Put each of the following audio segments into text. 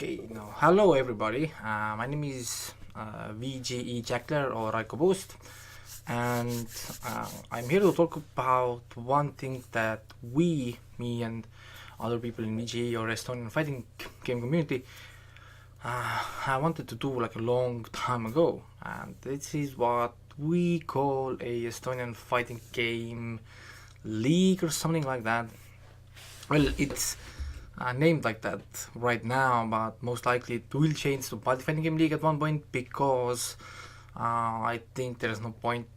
Okay, now hello everybody. My name is VGE Jackler or Raiko Boost, and I'm here to talk about one thing that me and other people in VGE or Estonian Fighting Game community, I wanted to do like a long time ago, and this is what we call a Estonian Fighting Game League or something like that. Well, it's named like that right now, but most likely it will change to Baltic Fighting Game League at one point because I think there is no point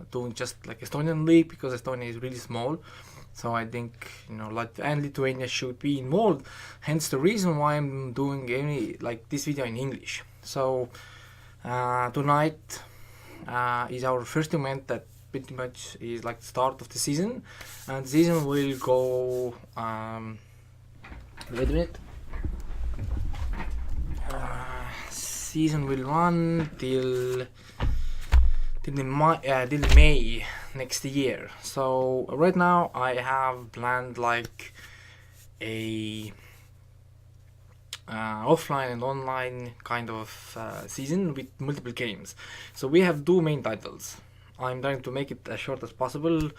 doing just like Estonian League because Estonia is really small. So I think Latvia and Lithuania should be involved. Hence the reason why I'm doing this video in English. So tonight is our first event that pretty much is like the start of the season, and the season will go wait a minute. Season will run till May next year. So right now I have planned like a offline and online kind of season with multiple games. So we have two main titles. I'm trying to make it as short as possible.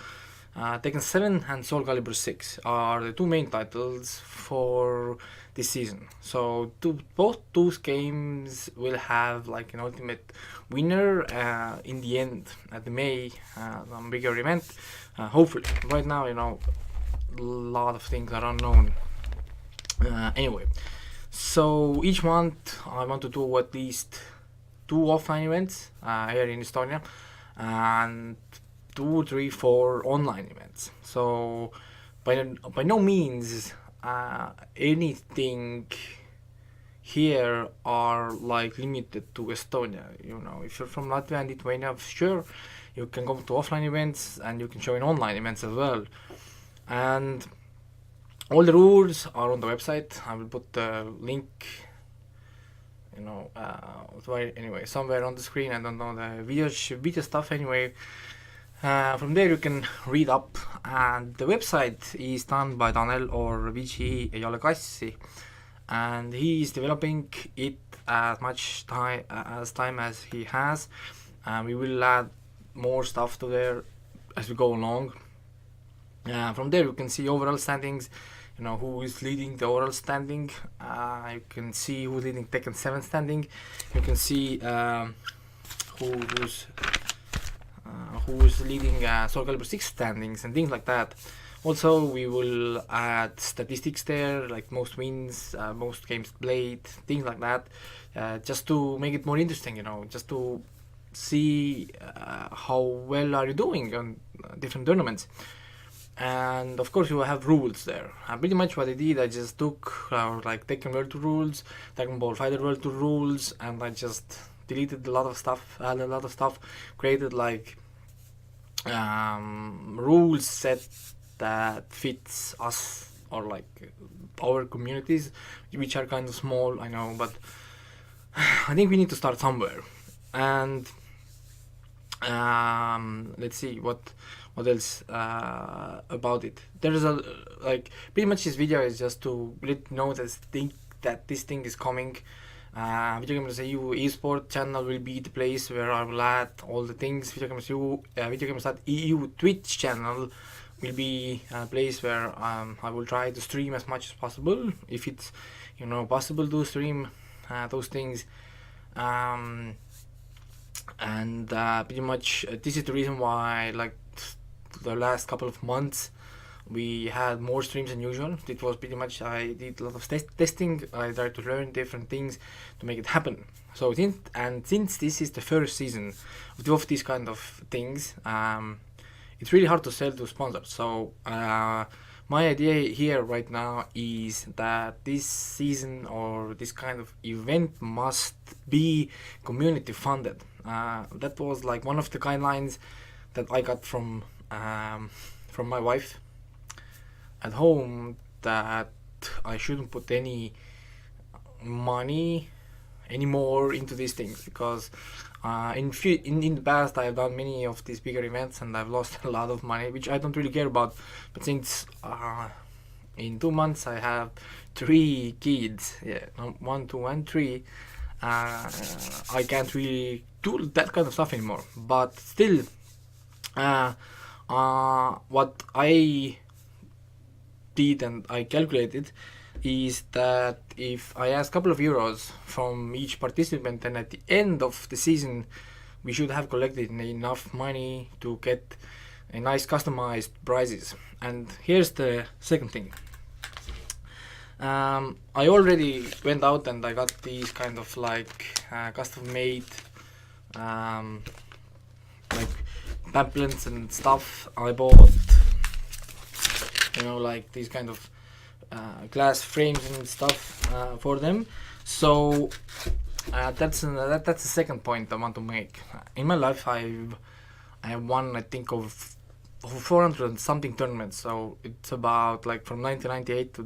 Tekken 7 and Soul Calibur 6 are the two main titles for this season. So both those games will have like an ultimate winner in the end at the May some bigger event. Hopefully, right now a lot of things are unknown. Anyway, so each month I want to do at least two offline events here in Estonia and 2, 3, 4 online events. So by no means anything here are like limited to Estonia. If you're from Latvia and Lithuania, sure, you can go to offline events and you can join online events as well. And all the rules are on the website. I will put the link anyway somewhere on the screen. I don't know the video stuff anyway. From there you can read up, and the website is done by Tanel or VG Kassi, and he is developing it as much time as he has. We will add more stuff to there as we go along. From there you can see overall standings, who is leading the overall standing. You can see who's leading Tekken 7 standing. You can see who's leading Soul Calibur 6 standings and things like that. Also, we will add statistics there, like most wins, most games played, things like that, just to make it more interesting, just to see how well are you doing on different tournaments. And of course you have rules there. Pretty much what I did, I just took like Tekken World Tour rules, Dragon Ball Fighter World Tour rules, and I just deleted a lot of stuff, added a lot of stuff, created like rules set that fits us or like our communities, which are kind of small, I know, but I think we need to start somewhere. And let's see what else about it. There is a pretty much this video is just to let you know that this thing is coming. videogamersEU esport channel will be the place where I will add all the things. videogamers.eu Twitch channel will be a place where I will try to stream as much as possible, if it's possible to stream those things. And pretty much this is the reason why like the last couple of months we had more streams than usual. It was pretty much I did a lot of testing. I tried to learn different things to make it happen. So since this is the first season of these kind of things, it's really hard to sell to sponsors. So my idea here right now is that this season or this kind of event must be community funded. That was like one of the guidelines that I got from my wife at home, that I shouldn't put any money anymore into these things, because in the past I've done many of these bigger events and I've lost a lot of money, which I don't really care about. But since in 2 months I have 3 kids. Yeah, 1, 2, and 3. I can't really do that kind of stuff anymore. But still, what I did and I calculated is that if I ask a couple of euros from each participant, then at the end of the season we should have collected enough money to get a nice customized prizes. And here's the second thing. I already went out and I got these kind of like custom made like pamphlets and stuff. I bought, like these kind of glass frames and stuff for them. So that's the second point I want to make. In my life, I have won, I think, of 400 and something tournaments. So it's about like from 1998 to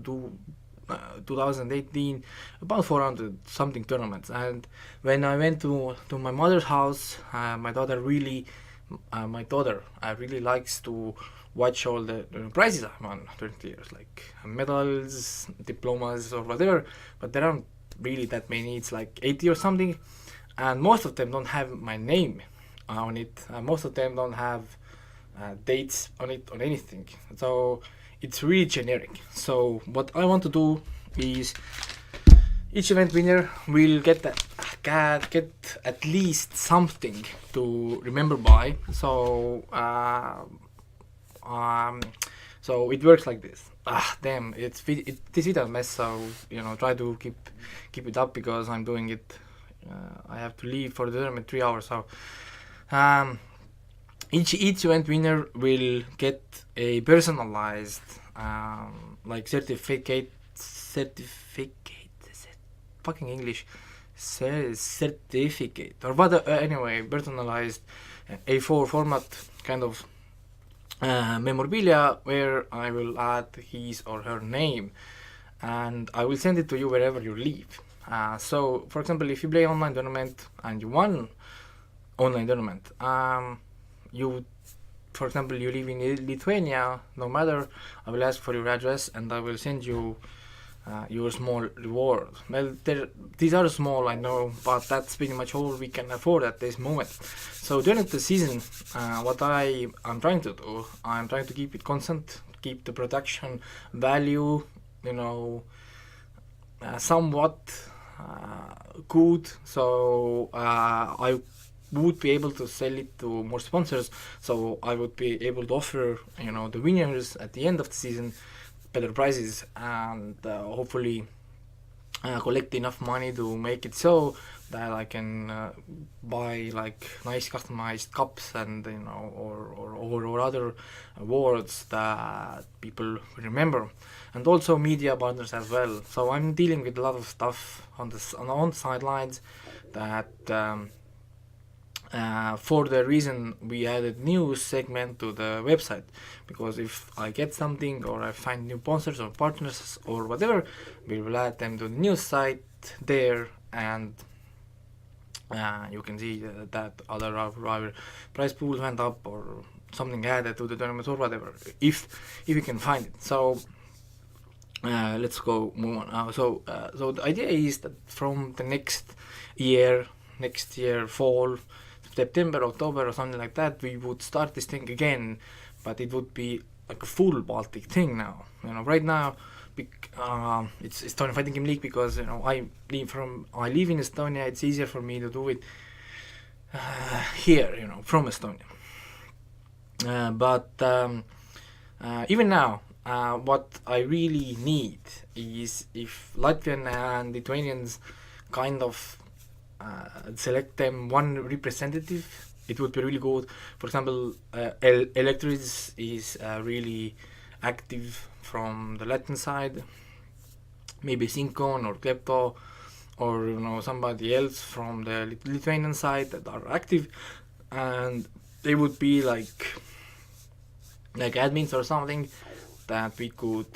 2018, about 400 something tournaments. And when I went to my mother's house, my daughter really likes to watch all the prizes I won during the years, like medals, diplomas, or whatever. But there aren't really that many. It's like 80 or something, and most of them don't have my name on it. Most of them don't have dates on it or anything. So it's really generic. So what I want to do is each event winner will get at least something to remember by. So so it works like this. Damn, this video is a mess. So try to keep it up because I'm doing it. I have to leave for the tournament 3 hours. So each event winner will get a personalized certificate, fucking English, certificate or what? Anyway, personalized A4 format kind of memorabilia where I will add his or her name, and I will send it to you wherever you live. So, for example, if you play online tournament and you won online tournament, for example, you live in Lithuania, no matter, I will ask for your address and I will send you your small reward. Well, these are small, I know, but that's pretty much all we can afford at this moment. So during the season, what I'm trying to do, I'm trying to keep it constant, keep the production value, somewhat good. So I would be able to sell it to more sponsors. So I would be able to offer, the winners at the end of the season better prizes, and hopefully collect enough money to make it so that I can buy like nice customized cups and or other awards that people remember, and also media partners as well. So I'm dealing with a lot of stuff on the sidelines that for the reason we added new segment to the website, because if I get something or I find new sponsors or partners or whatever, we will add them to the news site there, and you can see that other prize pools went up or something added to the tournament or whatever, if you can find it. So let's go move on. So the idea is that from the next year fall, September, October or something like that, we would start this thing again, but it would be like a full Baltic thing now. Right now it's Estonian Fighting Game League because I live in Estonia. It's easier for me to do it here, from Estonia. But even now, what I really need is if Latvian and Lithuanians kind of select them one representative, it would be really good. For example, Electris is really active from the Latin side, maybe Sinkon or Klepto or somebody else from the Lithuanian side that are active, and they would be like admins or something that we could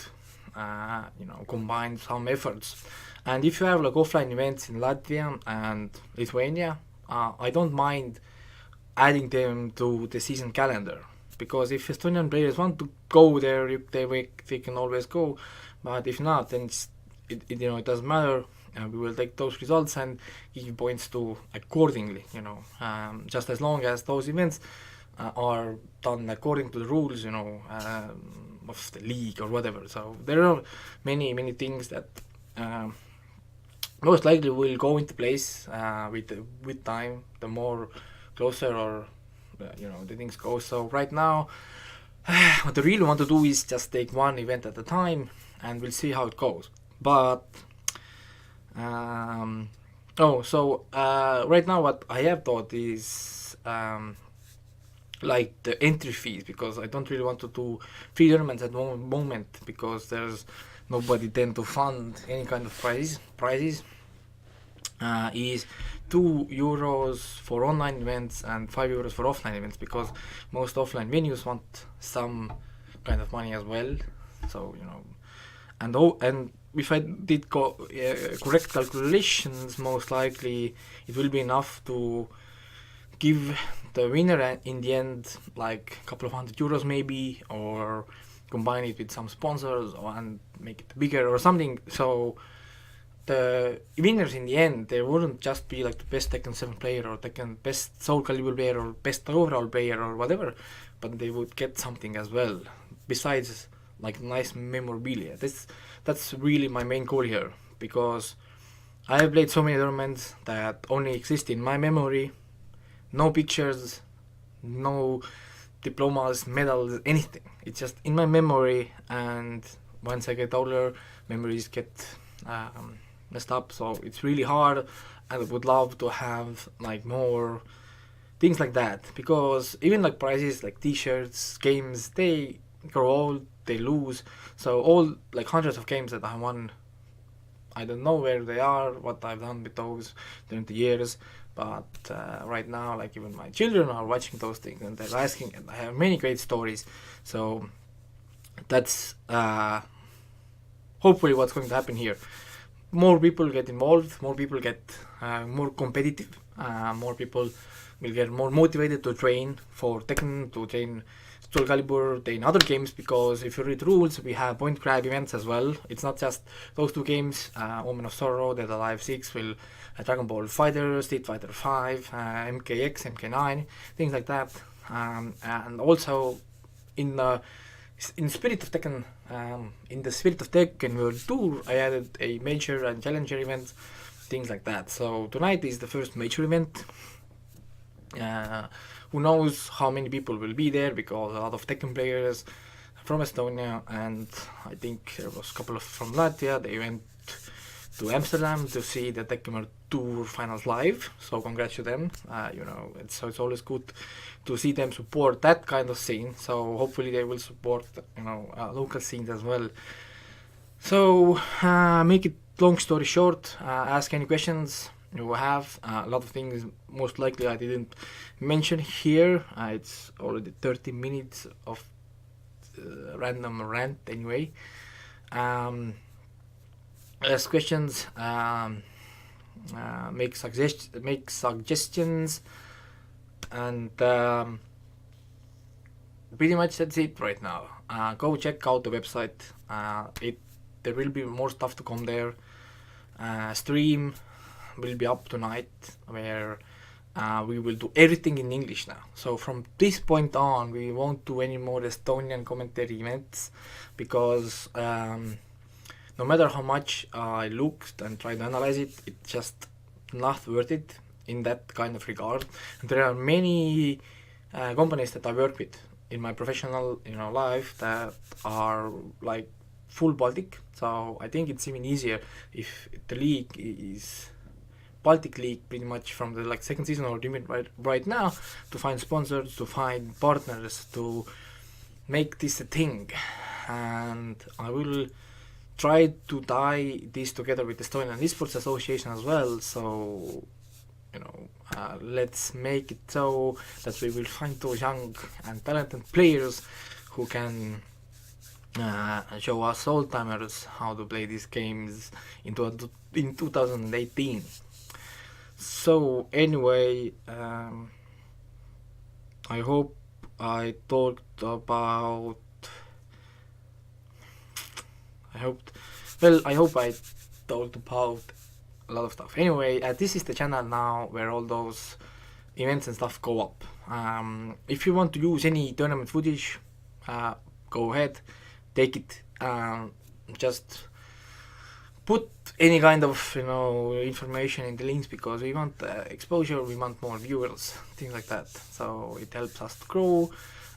combine some efforts. And if you have like offline events in Latvia and Lithuania, I don't mind adding them to the season calendar, because if Estonian players want to go there, they can always go. But if not, then it doesn't matter. We will take those results and give points to accordingly. Just as long as those events are done according to the rules, of the league or whatever. So there are many things that most likely will go into place with time. The more closer or the things go. So right now, what I really want to do is just take one event at a time, and we'll see how it goes. But right now what I have thought is like the entry fees, because I don't really want to do free tournaments at the moment because there's nobody tend to fund any kind of prizes. Is €2 for online events and €5 for offline events, because most offline venues want some kind of money as well. So and if I did correct calculations, most likely it will be enough to give the winner in the end like a couple of €100 maybe, or combine it with some sponsors and make it bigger or something. So the winners in the end, they wouldn't just be like the best Tekken 7 player or Tekken best Soul Calibur player or best overall player or whatever, but they would get something as well besides like nice memorabilia. That's really my main goal here, because I have played so many tournaments that only exist in my memory. No pictures, no diplomas, medals, anything. It's just in my memory, and once I get older, memories get messed up. So it's really hard, and I would love to have like more things like that, because even like prizes like t-shirts, games, they grow old, they lose. So all like hundreds of games that I won, I don't know where they are, what I've done with those during the years. But right now, like even my children are watching those things and they're asking, and I have many great stories. So that's hopefully what's going to happen here. More people get involved, more people get more competitive, more people will get more motivated to train for Tekken, to train Soul Calibur, train other games, because if you read rules, we have point grab events as well. It's not just those two games, Omen of Sorrow, Dead Alive 6, will Dragon Ball Fighter, Street Fighter 5, MKX, MK9, things like that. And also in Spirit of Tekken, in the Spirit of Tekken World Tour, I added a major and challenger event, things like that. So tonight is the first major event. Who knows how many people will be there, because a lot of Tekken players from Estonia, and I think there was a couple of from Latvia. They went to Amsterdam to see the Tekken World Tour finals live, so congrats to them. It's always good to see them support that kind of scene, so hopefully they will support local scenes as well. So make it long story short, ask any questions you have. A lot of things most likely I didn't mention here. It's already 30 minutes of random rant anyway. Ask questions, make suggestions, and pretty much that's it right now. Go check out the website. There will be more stuff to come there. Stream will be up tonight, where we will do everything in English now. So from this point on, we won't do any more Estonian commentary events, because no matter how much I looked and tried to analyze it, it's just not worth it in that kind of regard. And there are many companies that I work with in my professional life that are like full Baltic. So I think it's even easier if the league is Baltic League, pretty much from the second season or even right now, to find sponsors, to find partners, to make this a thing. And I will try to tie this together with the Estonian Esports Association as well. So let's make it so that we will find those young and talented players who can show us old timers how to play these games in 2018. So anyway, I hope I talked about I hope I told about a lot of stuff. Anyway, this is the channel now where all those events and stuff go up. If you want to use any tournament footage, go ahead, take it. Just put any kind of information in the links, because we want exposure, we want more viewers, things like that. So it helps us to grow.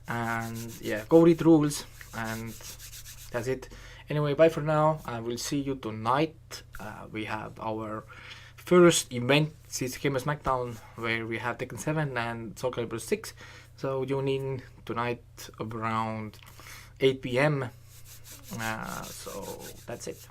And yeah, go read rules, and that's it. Anyway, bye for now. I will see you tonight. We have our first event, CC Gamer Smackdown, where we have Tekken 7 and Soul Calibur 6. So tune in tonight around 8 p.m. So that's it.